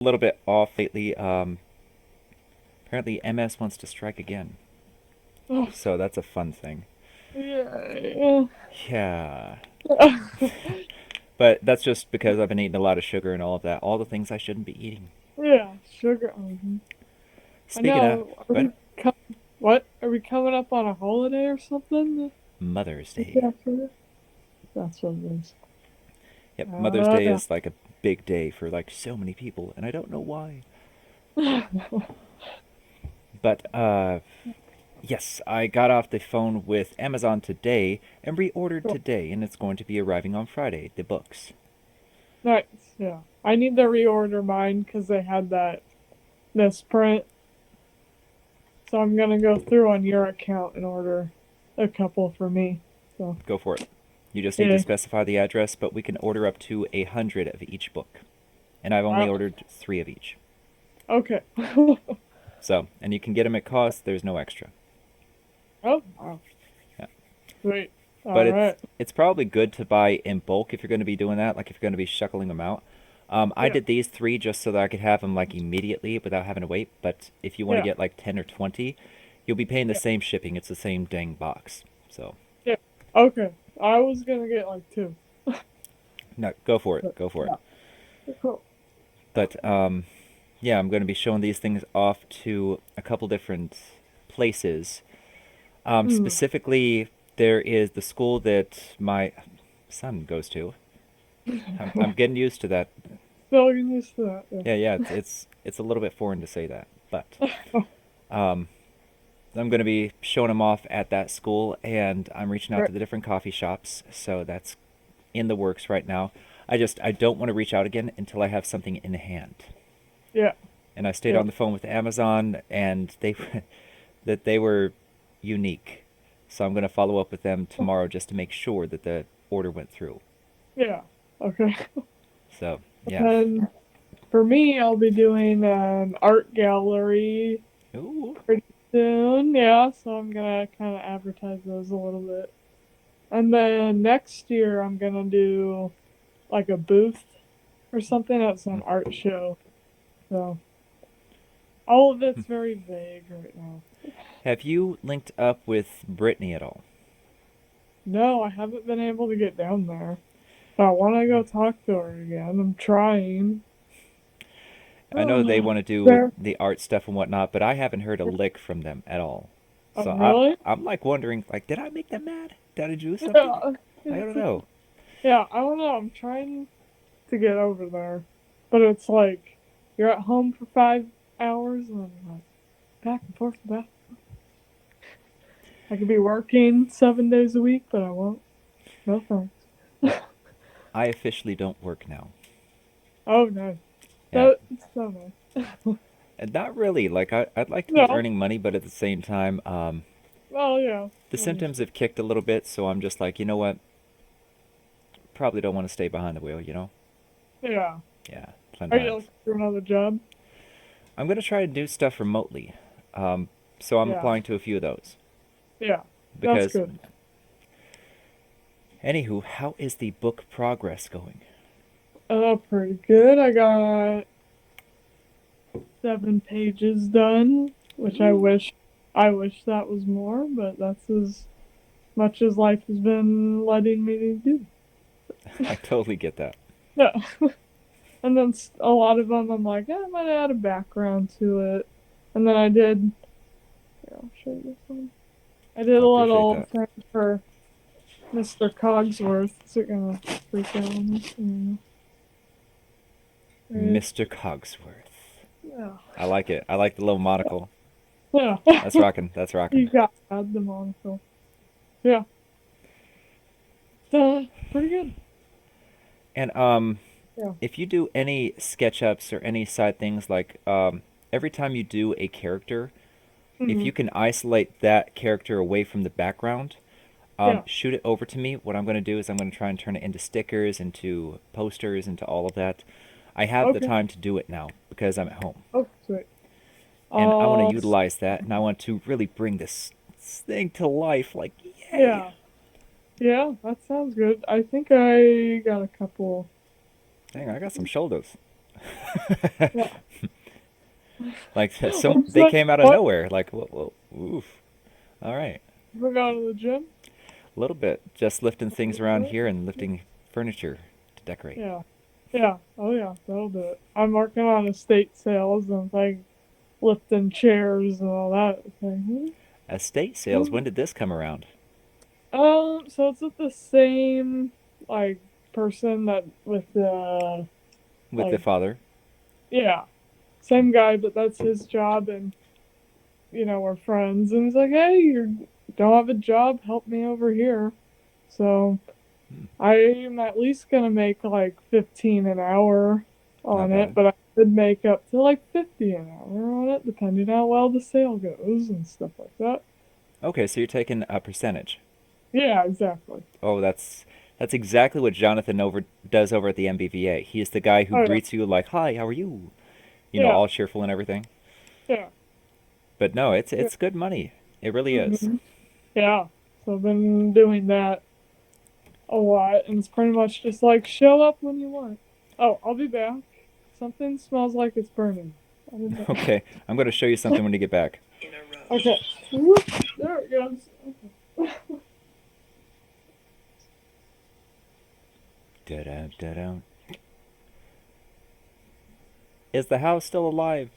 A little bit off lately. Apparently MS wants to strike again. Oh, So that's a fun thing. yeah. Yeah. But that's just because I've been eating a lot of sugar and all of that. All the things I shouldn't be eating. Yeah, sugar. I Speaking of, know. Are what? we com what? Are we coming up on a holiday or something? Mother's Day. Yeah, that's what it is. Yep, Mother's Oh Day yeah. is like a big day for like so many people, and I don't know why. But yes, I got off the phone with Amazon today and reordered Cool. today, and it's going to be arriving on Friday. The books. Nice. Yeah. I need to reorder mine because they had that misprint. So I'm gonna go through on your account and order a couple for me. So Go for it. You just need to yeah. specify the address, but we can order up to 100 of each book. And I've only Wow. ordered 3 of each. Okay. So, and you can get them at cost, there's no extra. Oh wow. Yeah. Sweet. But All right. it's probably good to buy in bulk if you're going to be doing that, like if you're going to be shuckling them out. I Yeah. did these 3 just so that I could have them like immediately without having to wait, but if you want to Yeah. get like 10 or 20, you'll be paying the Yeah. same shipping. It's the same dang box. So, Yeah. Okay. I was gonna get like two. no, go for it. But Go for it. yeah. Cool. But yeah, I'm going to be showing these things off to a couple different places. Hmm. Specifically, there is the school that my son goes to. I'm getting used to that. Still getting used to that. Yeah, yeah, it's a little bit foreign to say that, but Yeah. um, I'm going to be showing him off at that school, and I'm reaching out Right. to the different coffee shops, so that's in the works right now. I don't want to reach out again until I have something in hand. Yeah. And I stayed Yeah. on the phone with Amazon, and they that they were unique. So I'm going to follow up with them tomorrow just to make sure that the order went through. Yeah. Okay. So, yeah. And for me, I'll be doing an art gallery Ooh. pretty soon. Yeah, so I'm gonna kind of advertise those a little bit. And then next year, I'm gonna do like a booth or something at some art show. So all of it's very vague right now. Have you linked up with Brittany at all? No, I haven't been able to get down there. But I want to go talk to her again. I'm trying. I know they Oh, want to do there. the art stuff and whatnot, but I haven't heard a lick from them at all. Oh, So really? I'm like wondering, like, did I make them mad? Did I do something? Yeah. I don't know. Yeah, I don't know. I'm trying to get over there. But it's like you're at home for 5 hours and I'm like back and forth and back. I could be working 7 days a week, but I won't. No thanks. I officially don't work now. Oh no. Yeah, That's so nice. and not really. Like I'd like to be No. earning money, but at the same time, Well, yeah. the I symptoms understand. have kicked a little bit, so I'm just like, you know what? Probably don't want to stay behind the wheel, you know? Yeah. Yeah, Are you sometimes. looking for another job? I'm gonna try to do stuff remotely. So I'm Yeah. applying to a few of those. Yeah. That's Because, good. anywho, how is the book progress going? Pretty good. I got 7 pages done, which Ooh. I wish that was more, but that's as much as life has been letting me do. I totally get that. Yeah. And then a lot of them I'm like, I might add a background to it. And then I did, here, I'll show you this one. I did I a appreciate little that. thing for Mr. Cogsworth. Is it gonna freak out on this? Right. Mr. Cogsworth. Yeah. I like it. I like the little monocle. Yeah. That's rocking. That's rocking. You got the monocle. Yeah. Pretty good. And Yeah. if you do any SketchUps or any side things like every time you do a character, if Hmm. you can isolate that character away from the background, Yeah. shoot it over to me. What I'm going to do is I'm going to try and turn it into stickers, into posters, into all of that. I have the Okay. time to do it now because I'm at home. Oh, sweet. And I want to Uh, utilize that, and I want to really bring this thing to life. Like, yay! yeah. Yeah, that sounds good. I think I got a couple. Dang, I got some shoulders. Yeah. Like What's they that? came out of What? nowhere. Like, whoa, oof. All right, We're going to the gym? a little bit. Just lifting things around here and lifting furniture to decorate. Yeah. Yeah. Oh yeah, that'll do it. I'm working on estate sales and like lifting chairs and all that. Thing. Estate sales. When did this come around? So it's with the same like person that with the With the like father. yeah, same guy, but that's his job, and we're friends, and he's like, hey, you don't have a job, help me over here. So Hmm, I'm at least gonna make like 15 an hour not on it, bad. but I could make up to like 50 an hour on it, depending on how well the sale goes and stuff like that. Okay, so you're taking a percentage. Yeah, exactly. Oh, that's exactly what Jonathan over does over at the MBVA. He's the guy who Oh yeah, greets you like, "Hi, how are you?" yeah, All cheerful and everything. yeah, But no, it's yeah. it's good money. It really is. hmm Yeah. So I've been doing that a lot, and it's pretty much just like show up when you want. Oh, I'll be back. Something smells like it's burning. I'll be back. Okay, I'm going to show you something when you get back. Okay. Whoop, there it goes. Okay. Da-da, da-da. Is the house still alive?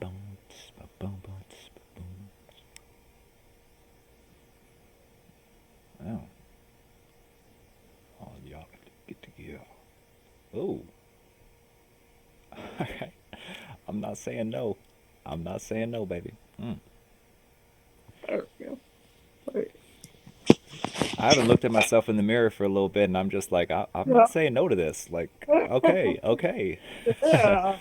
Boom, boom, boom, boom. Oh, oh, y'all get together. Oh, all right. I'm not saying no. I'm not saying no, baby. Mm. There we go. Wait. I haven't looked at myself in the mirror for a little bit, and I'm just like, I'm Yeah. not saying no to this. Like, okay, okay. Yeah.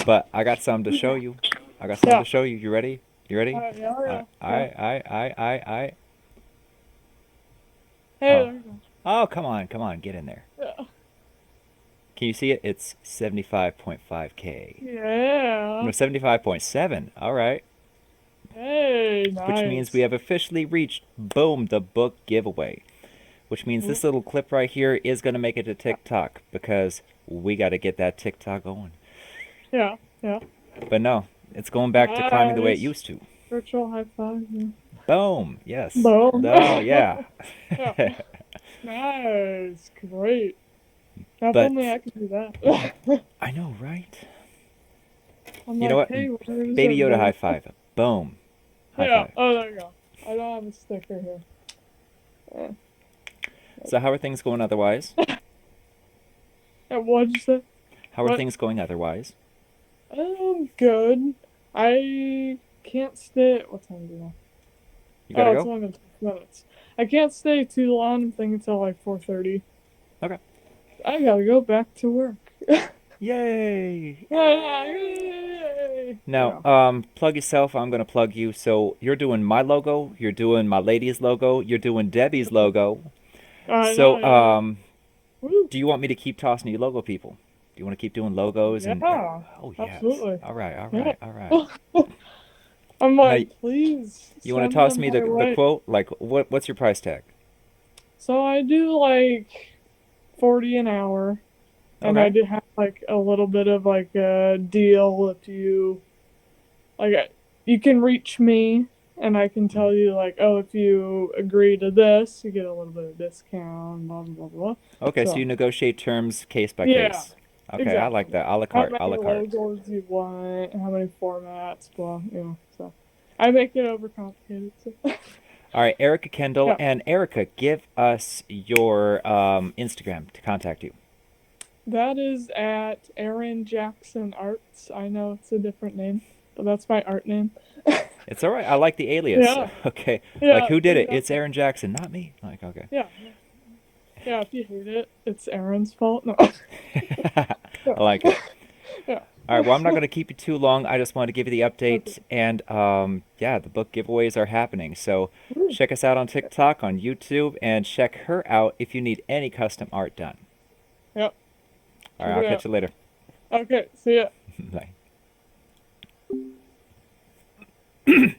But I got something to show you. I got something Yeah. to show you. You ready? You ready? Yeah. I, Yeah. I, Yeah. I. Hey, Oh, there you go. oh, come on, get in there. Yeah. Can you see it? It's 75.5K. Yeah. No, 75.7. All right. Hey, Which means we nice. have officially reached, boom, the book giveaway. Which means this little clip right here is going to make it to TikTok because we got to get that TikTok going. Yeah. Yeah. But no, it's going back to climbing the way it Nice. used to. Virtual high five. Yeah. Boom. Yes. Boom. No, yeah. Yeah. Nice. Great. Now, if only But I could do that. I know, right? I'm You know like, what? hey, where is Baby Yoda high everybody? five. Boom. High Yeah. five. Oh, there you go. I don't have a sticker here. Yeah. So how are things going otherwise? And what'd you say? How are What? things going otherwise? Good. I can't stay. What time is it now? You gotta Oh, it's go? only been 6 minutes. I can't stay too long. I'm thinking until like 4:30. Okay. I gotta go back to work. Yay! Yay! Now, Yeah. plug yourself. I'm gonna plug you. So you're doing my logo. You're doing my lady's logo. You're doing Debbie's logo. I know. So, Yeah. Woo. do you want me to keep tossing you logo people? Do you want to keep doing logos and? Yeah. Oh yes. Absolutely. All right. All Yeah. right. All right. I'm Now, like, please you want to send toss them me my the way. quote? Like, what's your price tag? So I do like 40 an hour, and I Okay. did have like a little bit of like a deal if you like you can reach me and I can Mhm. tell you like, oh, if you agree to this, you get a little bit of discount, blah blah blah blah. Okay. So So you negotiate terms case by yeah, case. Okay, I like exactly. that. A la How carte. A many la carte. logos you want, how many formats, blah, So I make it overcomplicated. So All right, Ericka Kendall yeah, and Ericka, give us your Instagram to contact you. that is at Aaron Jackson Arts. I know it's a different name, but that's my art name. It's all right. I like the alias. Yeah, Okay, like yeah, who did it? It's exactly. Aaron Jackson, not me. Like okay. Yeah, yeah. If you hate it, it's Aaron's fault. No. I like it. Yeah. All right, well, I'm not going to keep you too long. I just wanted to give you the Okay. update. And yeah, the book giveaways are happening. So Woo. check us out on TikTok, on YouTube, and check her out if you need any custom art done. Yep. All right, Check I'll it catch out. you later. Okay. See ya. Bye.